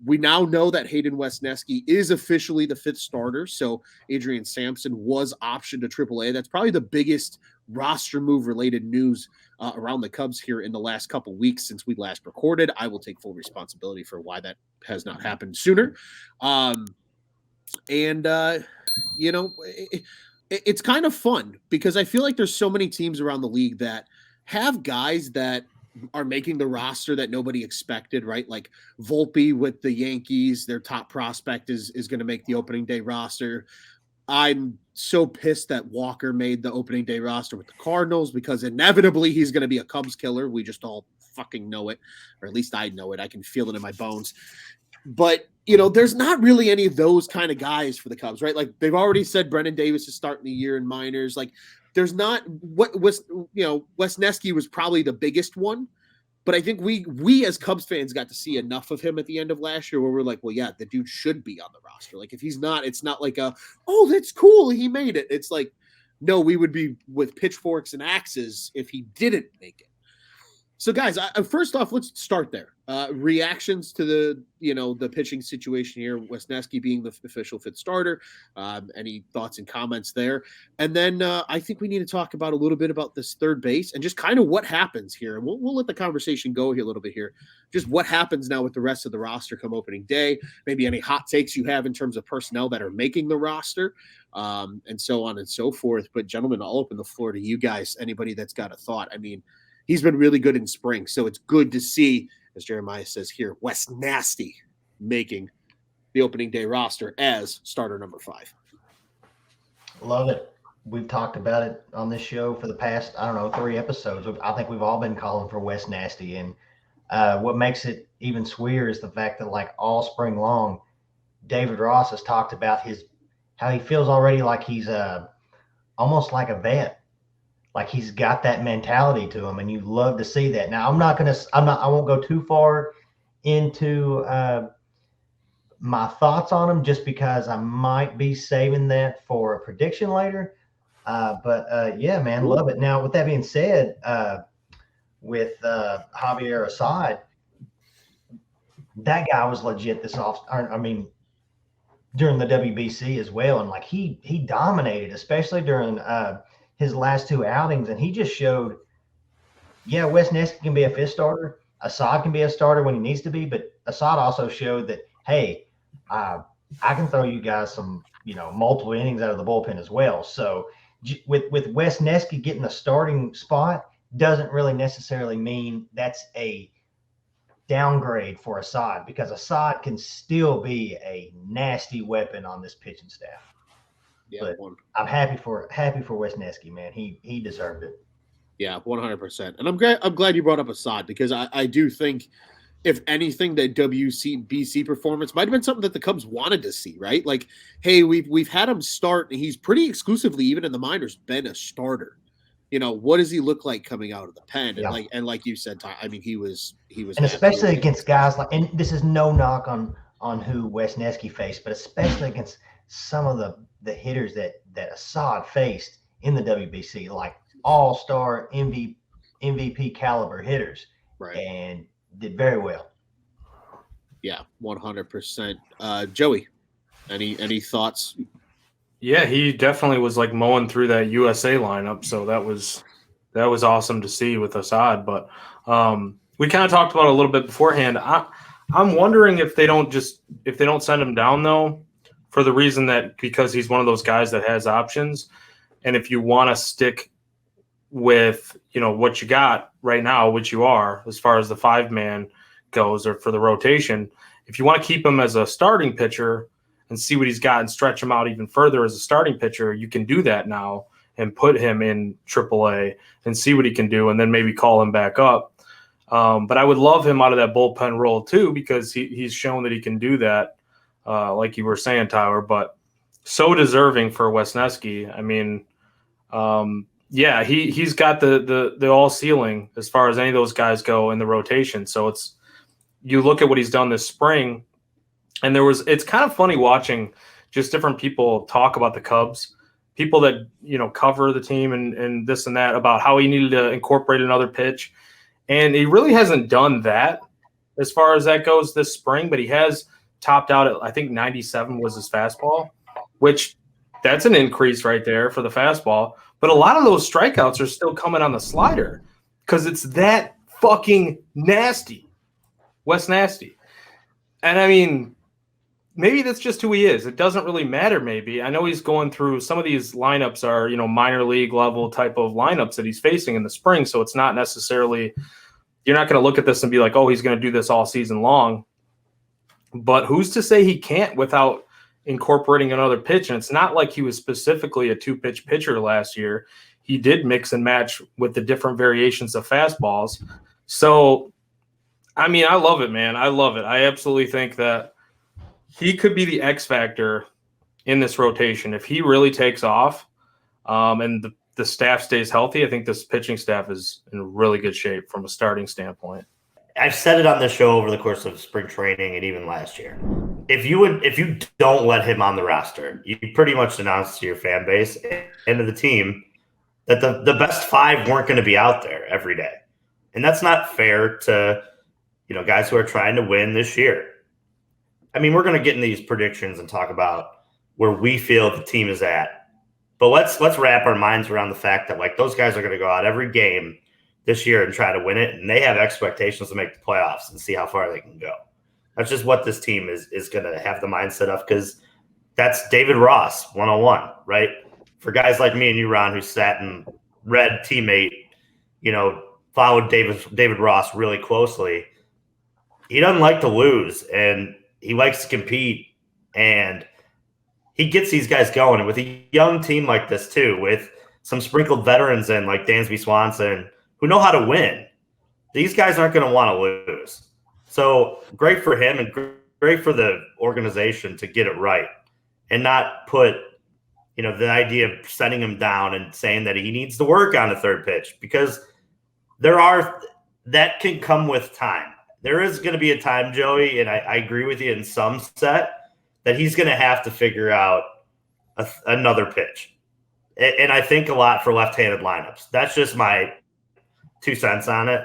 We now know that Hayden Wesneski is officially the 5th starter. So Adrian Sampson was optioned to AAA. That's probably the biggest roster move related news around the Cubs here in the last couple weeks since we last recorded. I will take full responsibility for why that has not happened sooner. It's kind of fun because I feel like there's so many teams around the league that have guys that are making the roster that nobody expected, right? Like Volpe with the Yankees, their top prospect is going to make the opening day roster. I'm so pissed that Walker made the opening day roster with the Cardinals because inevitably he's going to be a Cubs killer. We just all fucking know it, or at least I know it. I can feel it in my bones. But, there's not really any of those kind of guys for the Cubs, right? Like they've already said Brennan Davis is starting the year in minors. Like there's not what was, Wesneski was probably the biggest one. But I think we as Cubs fans got to see enough of him at the end of last year where we're like, well, yeah, the dude should be on the roster. Like if he's not, it's not like oh, that's cool, he made it. It's like, no, we would be with pitchforks and axes if he didn't make it. So, guys, first off, let's start there. Reactions to the pitching situation here, Wesneski being the official 5th starter. Any thoughts and comments there? And then I think we need to talk about a little bit about this third base and just kind of what happens here. And we'll let the conversation go here a little bit here. Just what happens now with the rest of the roster come opening day. Maybe any hot takes you have in terms of personnel that are making the roster, and so on and so forth. But, gentlemen, I'll open the floor to you guys. Anybody that's got a thought. I mean, he's been really good in spring, so it's good to see, as Jeremiah says here, Wesneski making the opening day roster as starter number 5. Love it. We've talked about it on this show for the past, 3 episodes. I think we've all been calling for Wesneski, and what makes it even sweeter is the fact that, like, all spring long, David Ross has talked about how he feels already like he's almost like a vet. Like he's got that mentality to him, and you love to see that. Now, I won't go too far into my thoughts on him just because I might be saving that for a prediction later. Yeah, man, love it. Now, with that being said, with Javier Assad, that guy was legit during the WBC as well. And like he dominated, especially during his last 2 outings, and he just showed, Wesneski can be a 5th starter. Assad can be a starter when he needs to be, but Assad also showed that, hey, I can throw you guys some, multiple innings out of the bullpen as well. So with Wesneski getting a starting spot doesn't really necessarily mean that's a downgrade for Assad, because Assad can still be a nasty weapon on this pitching staff. Yeah, but I'm happy for Wesneski, man. He deserved it. Yeah, 100%. And I'm glad you brought up Assad, because I do think, if anything, that WBC performance might have been something that the Cubs wanted to see, right? Like, hey, we've had him start, and he's pretty exclusively, even in the minors, been a starter. What does he look like coming out of the pen? Yeah. And like you said, I mean, he was, and especially against guys like, and this is no knock on who Wesneski faced, but especially against some of the hitters that Assad faced in the WBC, like all-star MVP caliber hitters, right? And did very well. Yeah, 100%. Joey, any thoughts? Yeah, he definitely was like mowing through that USA lineup, so that was awesome to see with Assad. But we kind of talked about it a little bit beforehand. I'm wondering if they don't send him down though, for the reason that because he's one of those guys that has options, and if you want to stick with what you got right now, which you are as far as the 5-man goes, or for the rotation, if you want to keep him as a starting pitcher and see what he's got and stretch him out even further as a starting pitcher, you can do that now and put him in AAA and see what he can do, and then maybe call him back up. But I would love him out of that bullpen role too, because he's shown that he can do that, like you were saying, Tyler. But so deserving for Wesneski. I mean, yeah, he's got the all ceiling as far as any of those guys go in the rotation. So you look at what he's done this spring, and it's kind of funny watching just different people talk about the Cubs, people that cover the team and this and that, about how he needed to incorporate another pitch. And he really hasn't done that. as far as that goes this spring, but he has topped out at, I think 97 was his fastball, which that's an increase right there for the fastball. But a lot of those strikeouts are still coming on the slider because it's that fucking nasty. Wesneski. And I mean, maybe that's just who he is. It doesn't really matter, maybe. I know he's going through some of these lineups are, minor league level type of lineups that he's facing in the spring. So it's not necessarily, you're not going to look at this and be like, oh, he's going to do this all season long. But who's to say he can't without incorporating another pitch? And it's not like he was specifically a 2-pitch pitcher last year. He did mix and match with the different variations of fastballs. So, I mean, I love it, man. I love it. I absolutely think that he could be the X factor in this rotation. If he really takes off and the staff stays healthy, I think this pitching staff is in really good shape from a starting standpoint. I've said it on the show over the course of spring training and even last year. If you don't let him on the roster, you pretty much announced to your fan base and to the team that the best 5 weren't going to be out there every day. And that's not fair to, guys who are trying to win this year. I mean, we're going to get into these predictions and talk about where we feel the team is at. But let's wrap our minds around the fact that those guys are going to go out every game this year and try to win it, and they have expectations to make the playoffs and see how far they can go. That's just what this team is going to have the mindset of, because that's David Ross 101, right? For guys like me and you, Ron, who sat and read teammate, followed David Ross really closely. He doesn't like to lose, and he likes to compete, and he gets these guys going. And with a young team like this too, with some sprinkled veterans in like Dansby Swanson, who know how to win, these guys aren't going to want to lose. So great for him and great for the organization to get it right and not put, the idea of setting him down and saying that he needs to work on the third pitch, because that can come with time. There is going to be a time, Joey, and I agree with you in some set, that he's going to have to figure out another pitch. And I think a lot for left-handed lineups. That's just my 2 cents on it.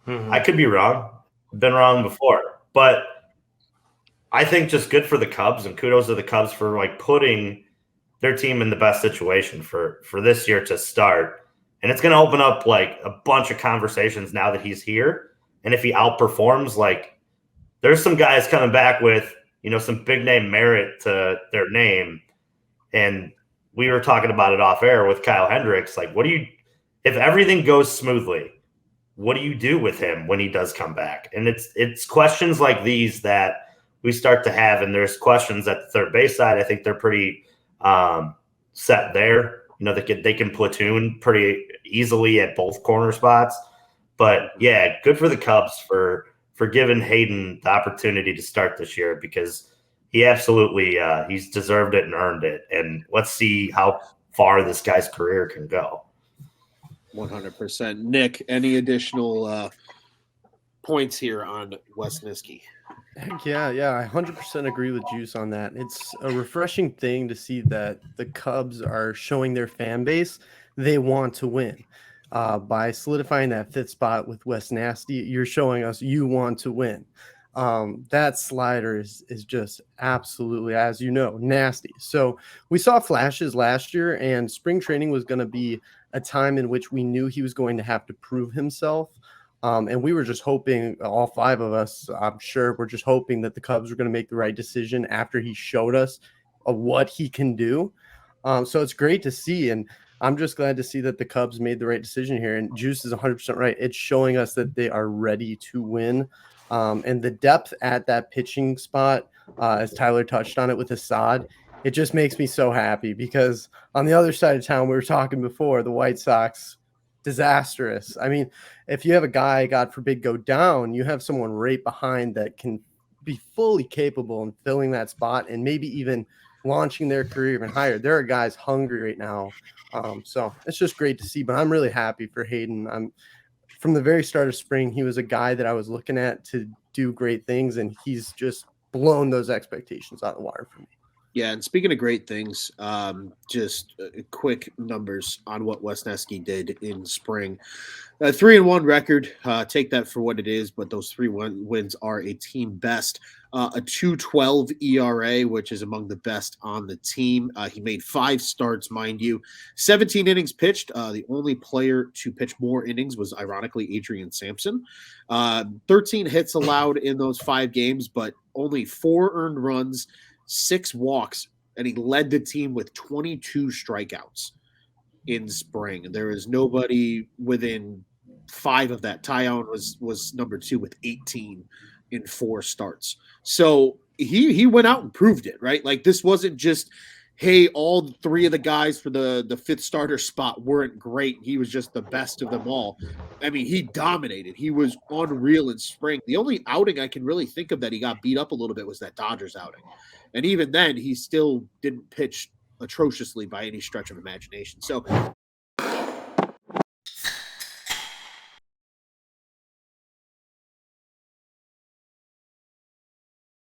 Mm-hmm. I could be wrong. I've been wrong before. But I think just good for the Cubs, and kudos to the Cubs for putting their team in the best situation for this year to start. And it's going to open up a bunch of conversations now that he's here. And if he outperforms, there's some guys coming back with, some big name merit to their name. And we were talking about it off air with Kyle Hendricks. If everything goes smoothly, what do you do with him when he does come back? And it's questions like these that we start to have. And there's questions at the third base side. I think they're pretty set there. They can platoon pretty easily at both corner spots. But yeah, good for the Cubs for giving Hayden the opportunity to start this year, because he absolutely he's deserved it and earned it. And let's see how far this guy's career can go. 100%. Nick, any additional points here on Wesneski? Heck yeah. I 100% agree with Juice on that. It's a refreshing thing to see that the Cubs are showing their fan base they want to win. By solidifying that 5th spot with Wesneski, you're showing us you want to win. That slider is just absolutely, as you know, nasty. So we saw flashes last year, and spring training was going to be a time in which we knew he was going to have to prove himself. And we were just hoping, all 5 of us, I'm sure, we're just hoping that the Cubs were going to make the right decision after he showed us what he can do. So it's great to see. And I'm just glad to see that the Cubs made the right decision here. And Juice is 100% right. It's showing us that they are ready to win. And the depth at that pitching spot, as Tyler touched on it with Assad, it just makes me so happy, because on the other side of town, we were talking before, the White Sox, disastrous. I mean, if you have a guy, God forbid, go down, you have someone right behind that can be fully capable in filling that spot and maybe even launching their career even higher. There are guys hungry right now. So it's just great to see, but I'm really happy for Hayden. From the very start of spring, he was a guy that I was looking at to do great things, and he's just blown those expectations out of the water for me. Yeah, and speaking of great things, just quick numbers on what Wesneski did in spring. 3-1 record. Take that for what it is, but those 3-1 wins are a team best. A 2.12 ERA, which is among the best on the team. He made 5 starts, mind you. 17 innings pitched. The only player to pitch more innings was, ironically, Adrian Sampson. 13 hits allowed in those 5 games, but only 4 earned runs, 6 walks, and he led the team with 22 strikeouts in spring. There is nobody within 5 of that. Tyon was number 2 with 18 in 4 starts. So he went out and proved it, right? Like, this wasn't just, hey, all 3 of the guys for the 5th starter spot weren't great. He was just the best of them all. I mean, he dominated. He was unreal in spring. The only outing I can really think of that he got beat up a little bit was that Dodgers outing. And even then, he still didn't pitch atrociously by any stretch of imagination. So